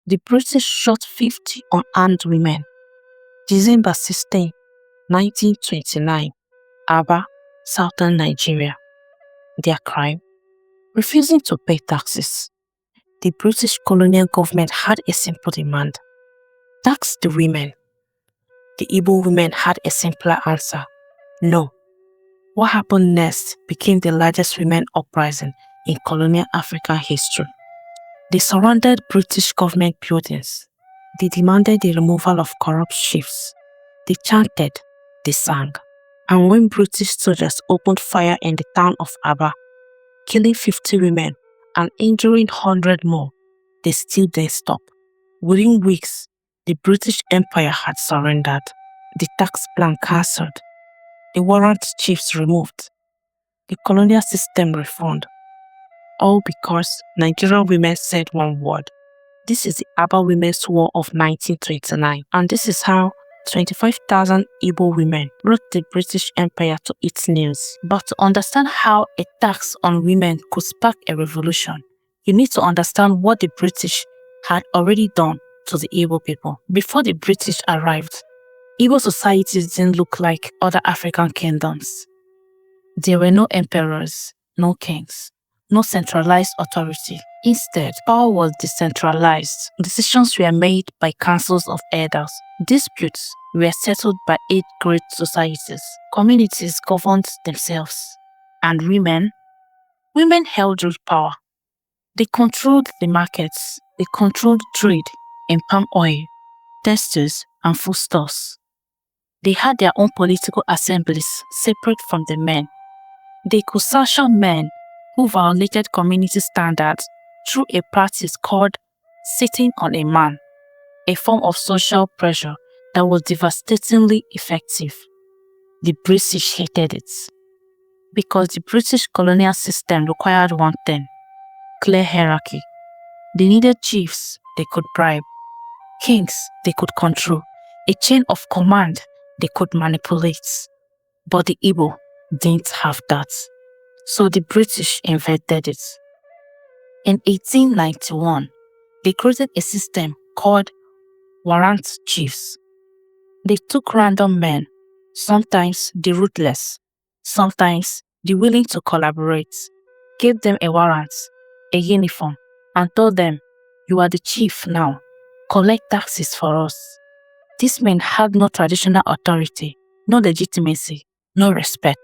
The British shot 50 unarmed women. December 16, 1929, Aba, southern Nigeria. Their crime? Refusing to pay taxes. The British colonial government had a simple demand: tax the women. The Igbo women had a simpler answer: no. What happened next became the largest women uprising in colonial African history. They surrounded British government buildings. They demanded the removal of corrupt chiefs. They chanted, they sang. And when British soldiers opened fire in the town of Aba, killing 50 women and injuring 100 more, they still didn't stop. Within weeks, the British Empire had surrendered, the tax plan cancelled, the warrant chiefs removed, the colonial system reformed. All because Nigerian women said one word. This is the Aba Women's War of 1929, and this is how 25,000 Igbo women brought the British Empire to its knees. But to understand how a tax on women could spark a revolution, you need to understand what the British had already done to the Igbo people. Before the British arrived, Igbo societies didn't look like other African kingdoms. There were no emperors, no kings, no centralized authority. Instead, power was decentralized. Decisions were made by councils of elders. Disputes were settled by 8 great societies. Communities governed themselves. And women held real power. They controlled the markets. They controlled trade in palm oil, textiles, and foodstuffs. They had their own political assemblies separate from the men. They could sanction men who violated community standards through a practice called sitting on a man, a form of social pressure that was devastatingly effective. The British hated it because the British colonial system required one thing: clear hierarchy. They needed chiefs they could bribe, kings they could control, a chain of command they could manipulate. But the Igbo didn't have that. So the British invented it. In 1891, they created a system called warrant chiefs. They took random men, sometimes the ruthless, sometimes the willing to collaborate, gave them a warrant, a uniform, and told them, "You are the chief now. Collect taxes for us." These men had no traditional authority, no legitimacy, no respect.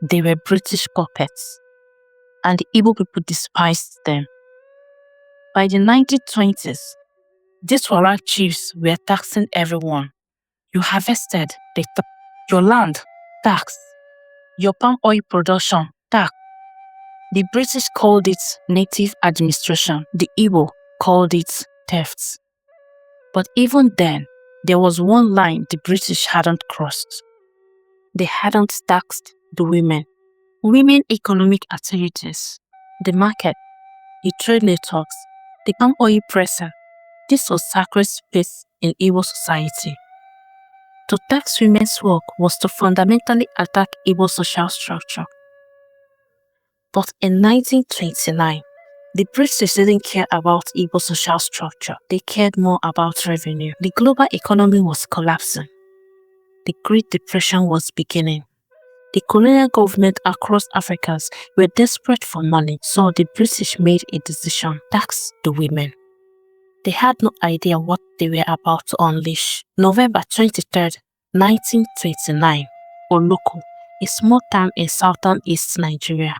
They were British puppets, and the Igbo people despised them. By the 1920s, these warrant chiefs were taxing everyone. You harvested, they tax. Your land, tax. Your palm oil production, tax. The British called it native administration. The Igbo called it theft. But even then, there was one line the British hadn't crossed. They hadn't taxed the women. Women economic activities, the market, the trade networks, the palm oil pressing. This was sacred space in Igbo society. To tax women's work was to fundamentally attack Igbo social structure. But in 1929, the British didn't care about Igbo social structure. They cared more about revenue. The global economy was collapsing. The Great Depression was beginning. The colonial government across Africa were desperate for money, so the British made a decision: tax the women. They had no idea what they were about to unleash. November 23rd, 1929, Oloko, a small town in southern East Nigeria.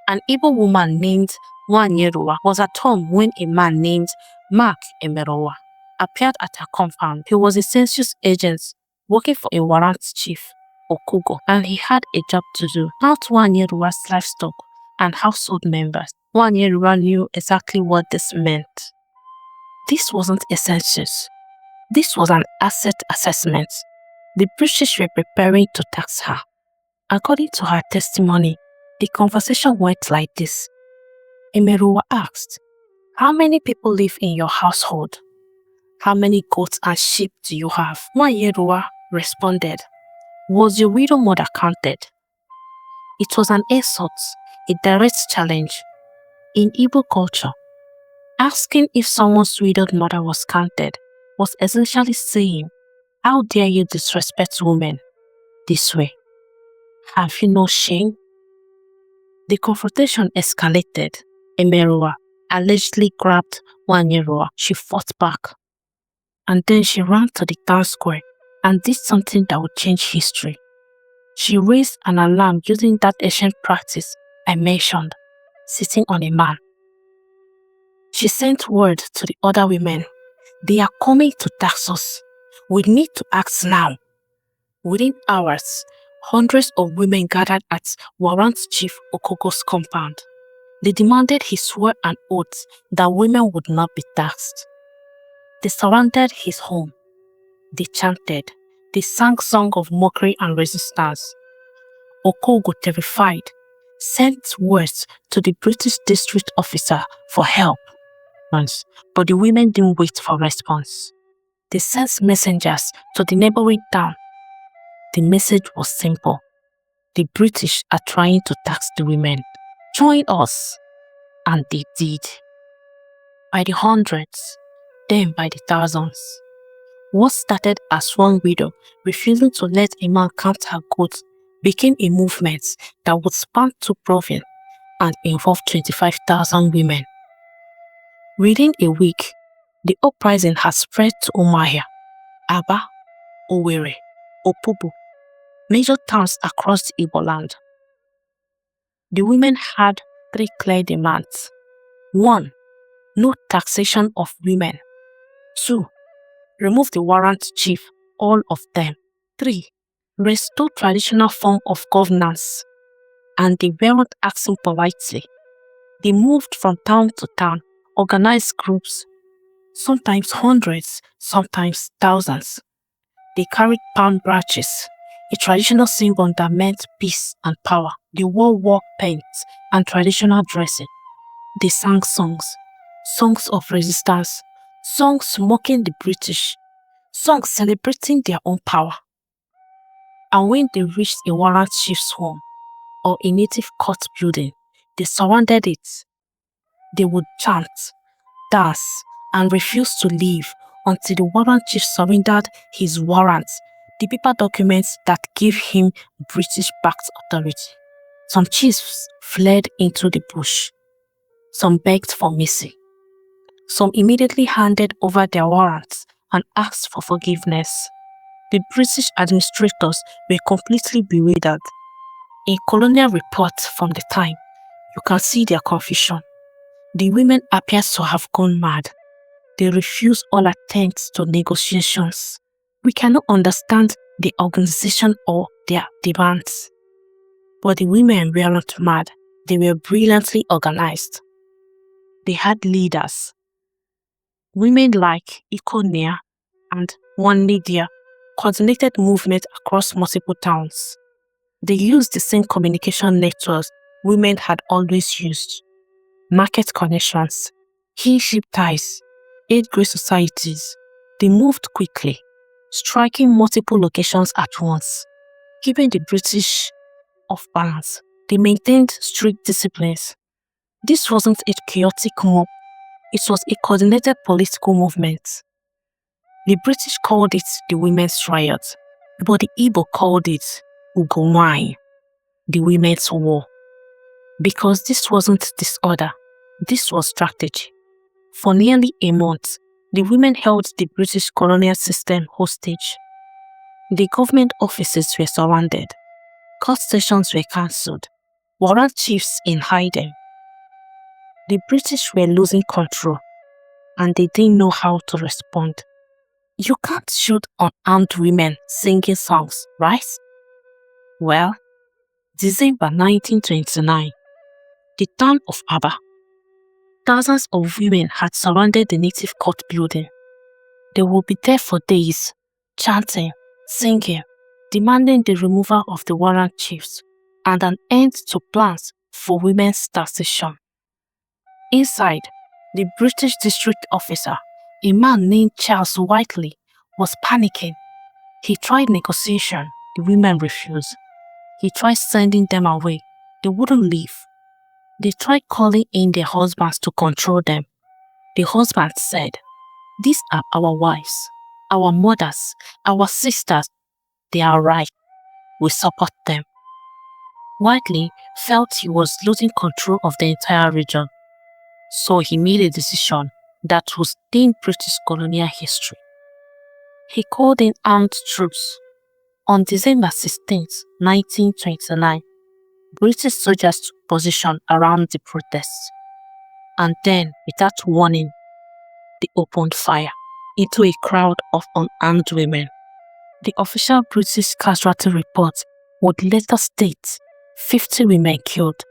An Igbo woman named Nwanyeruwa was at home when a man named Mark Emerowa appeared at her compound. He was a census agent working for a warrant chief, Okugo, and he had a job to do: count Nwanyeruwa's livestock and household members. Nwanyeruwa knew exactly what this meant. This wasn't a census. This was an asset assessment. The British were preparing to tax her. According to her testimony, the conversation went like this. Emeruwa asked, "How many people live in your household? How many goats and sheep do you have?" Nwanyeruwa responded, "Was your widow mother counted?" It was an insult, a direct challenge. In Igbo culture, Asking if someone's widowed mother was counted was essentially saying, how dare you disrespect women this way? Have you no shame? The confrontation escalated. Emerua allegedly grabbed Wanyeroa. She fought back. And then she ran to the town square and did something that would change history. She raised an alarm using that ancient practice I mentioned, sitting on a man. She sent word to the other women. They are coming to tax us. We need to act now. Within hours, hundreds of women gathered at Warrant Chief Okogo's compound. They demanded he swear an oath that women would not be taxed. They surrounded his home. They chanted. They sang songs of mockery and resistance. Okogo, terrified, sent words to the British district officer for help. But the women didn't wait for response. They sent messengers to the neighboring town. The message was simple. The British are trying to tax the women. Join us. And they did. By the hundreds, then by the thousands. What started as one widow refusing to let a man count her goods became a movement that would span 2 provinces and involve 25,000 women. Within a week, the uprising had spread to Umuahia, Aba, Owerri, Opobo, major towns across the Igbo land. The women had 3 clear demands. 1. No taxation of women. 2. Remove the warrant chief, all of them. 3. Restore traditional form of governance. And they weren't asking politely. They moved from town to town, organized groups, sometimes hundreds, sometimes thousands. They carried palm branches, a traditional symbol that meant peace and power. They wore war paint and traditional dressing. They sang songs of resistance, songs mocking the British, songs celebrating their own power. And when they reached a warrant chief's home or a native court building, they surrounded it. They would chant, dance, and refuse to leave until the warrant chief surrendered his warrant, the paper documents that gave him British-backed authority. Some chiefs fled into the bush. Some begged for mercy. Some immediately handed over their warrants and asked for forgiveness. The British administrators were completely bewildered. In colonial reports from the time, you can see their confusion. The women appear to have gone mad. They refuse all attempts to negotiations. We cannot understand the organization or their demands. But the women weren't mad. They were brilliantly organized. They had leaders. Women like Ikonia and One Lydia coordinated movement across multiple towns. They used the same communication networks women had always used. Market connections, kinship ties, aid-grade societies. They moved quickly, striking multiple locations at once, keeping the British off balance. They maintained strict disciplines. This wasn't a chaotic mob, it was a coordinated political movement. The British called it the Women's Riot, but the Igbo called it Ugomai, the Women's War. Because this wasn't disorder, this was strategy. For nearly a month, the women held the British colonial system hostage. The government offices were surrounded. Court sessions were cancelled. Warrant chiefs in hiding. The British were losing control, and they didn't know how to respond. You can't shoot unarmed women singing songs, right? Well, December 1929, the town of Aba. Thousands of women had surrounded the native court building. They would be there for days, chanting, singing, demanding the removal of the warrant chiefs and an end to plans for women's taxation. Inside, the British district officer, a man named Charles Whiteley, was panicking. He tried negotiation. The women refused. He tried sending them away. They wouldn't leave. They tried calling in their husbands to control them. The husband said, "These are our wives, our mothers, our sisters. They are right. We support them." Whiteley felt he was losing control of the entire region, so he made a decision that would stain British colonial history. He called in armed troops. On December 16, 1929, British soldiers took position around the protests, and then, without warning, they opened fire into a crowd of unarmed women. The official British casualty report would later state 50 women killed,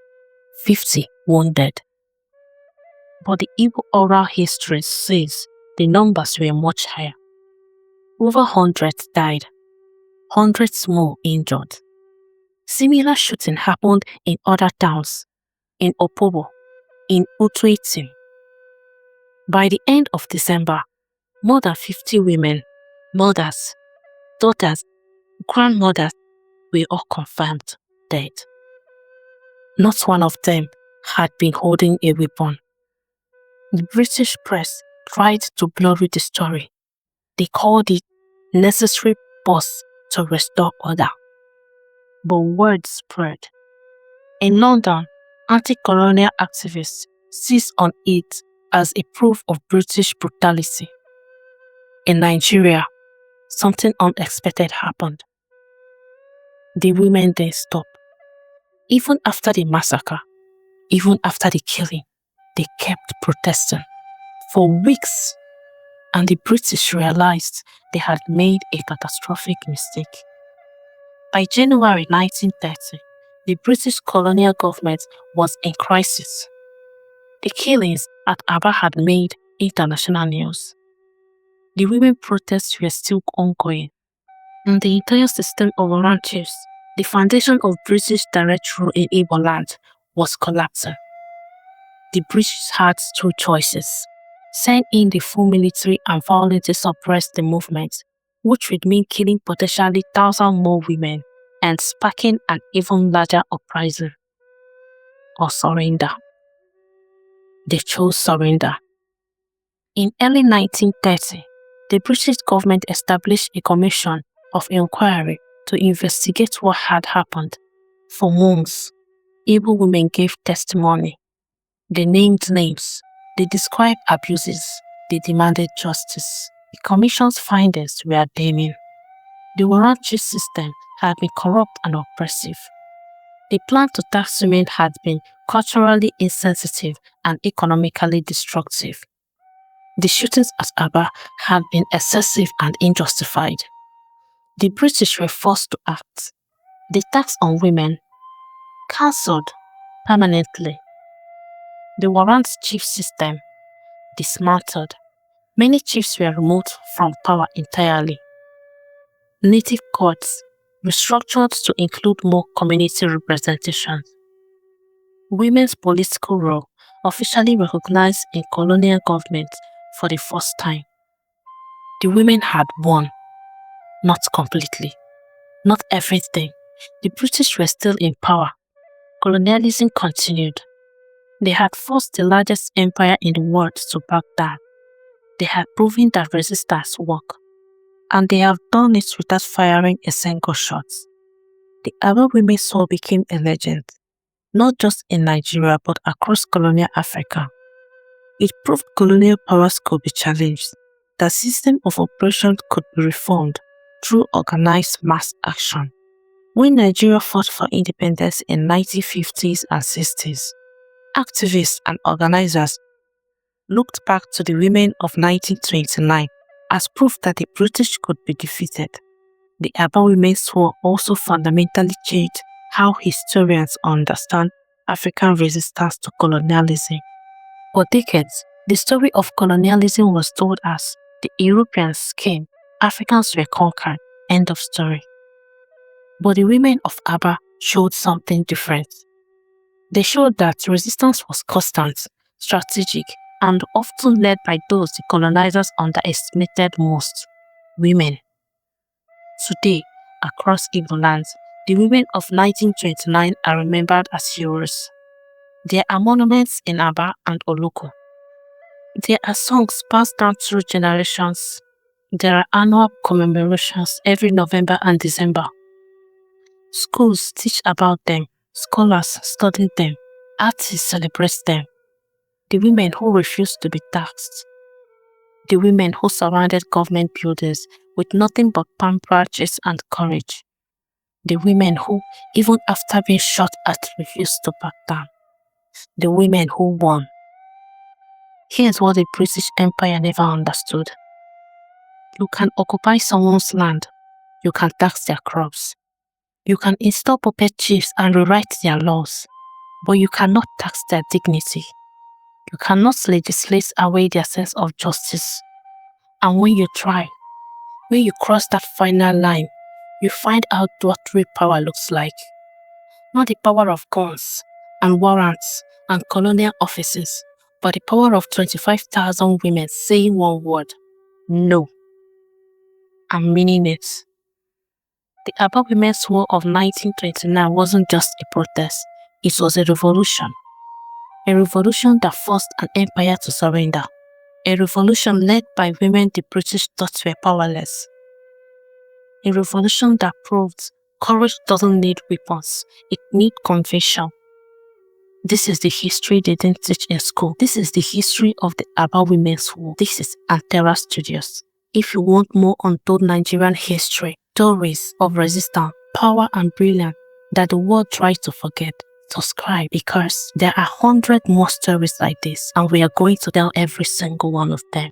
50 wounded. But the Igbo oral history says the numbers were much higher. Over hundreds died, hundreds more injured. Similar shooting happened in other towns, in Opobo, in Utuitim. By the end of December, more than 50 women, mothers, daughters, grandmothers were all confirmed dead. Not one of them had been holding a weapon. The British press tried to blurry the story. They called it necessary pause to restore order. But word spread. In London, anti-colonial activists seized on it as a proof of British brutality. In Nigeria, something unexpected happened. The women didn't stop. Even after the massacre, even after the killing, they kept protesting for weeks, and the British realized they had made a catastrophic mistake. By January 1930, the British colonial government was in crisis. The killings at Aba had made international news. The women protests were still ongoing, and the entire system of Oran chiefs, the foundation of British direct rule in Igbo land, was collapsing. The British had two choices: send in the full military and violently suppress the movement, which would mean killing potentially thousands more women and sparking an even larger uprising, or surrender. They chose surrender. In early 1930, the British government established a commission of inquiry to investigate what had happened. For months, Igbo women gave testimony. They named names. They described abuses. They demanded justice. The commission's findings were damning. The Waranchi system had been corrupt and oppressive. The plan to tax women had been culturally insensitive and economically destructive. The shootings at Aba had been excessive and unjustified. The British were forced to act. The tax on women cancelled permanently. The warrant chief system dismantled. Many chiefs were removed from power entirely. Native courts restructured to include more community representation. Women's political role officially recognized in colonial government for the first time. The women had won, not completely, not everything. The British were still in power. Colonialism continued. They had forced the largest empire in the world to back down. They had proven that resistance worked, and they have done it without firing a single shot. The Aba women's soul became a legend, not just in Nigeria but across colonial Africa. It proved colonial powers could be challenged, that system of oppression could be reformed through organized mass action. When Nigeria fought for independence in 1950s and 60s, activists and organizers looked back to the women of 1929 as proof that the British could be defeated. The Aba women's war also fundamentally changed how historians understand African resistance to colonialism. For decades, the story of colonialism was told as the Europeans came, Africans were conquered, end of story. But the women of Aba showed something different. They showed that resistance was constant, strategic, and often led by those the colonizers underestimated most: women. Today, across Igbo lands, the women of 1929 are remembered as heroes. There are monuments in Aba and Oloko. There are songs passed down through generations. There are annual commemorations every November and December. Schools teach about them, scholars study them, artists celebrate them. The women who refused to be taxed. The women who surrounded government buildings with nothing but palm branches and courage. The women who, even after being shot at, refused to back down. The women who won. Here's what the British Empire never understood. You can occupy someone's land. You can tax their crops. You can install puppet chiefs and rewrite their laws. But you cannot tax their dignity. You cannot legislate away their sense of justice. And when you try, when you cross that final line, you find out what real power looks like. Not the power of guns and warrants and colonial offices, but the power of 25,000 women saying one word, no, and meaning it. The Aba Women's War of 1929 wasn't just a protest, it was a revolution. A revolution that forced an empire to surrender. A revolution led by women the British thought were powerless. A revolution that proved courage doesn't need weapons, it needs conviction. This is the history they didn't teach in school. This is the history of the Aba Women's War. This is Antera Studios. If you want more untold Nigerian history, stories of resistance, power and brilliance that the world tries to forget, subscribe, because there are 100 more stories like this and we are going to tell every single one of them.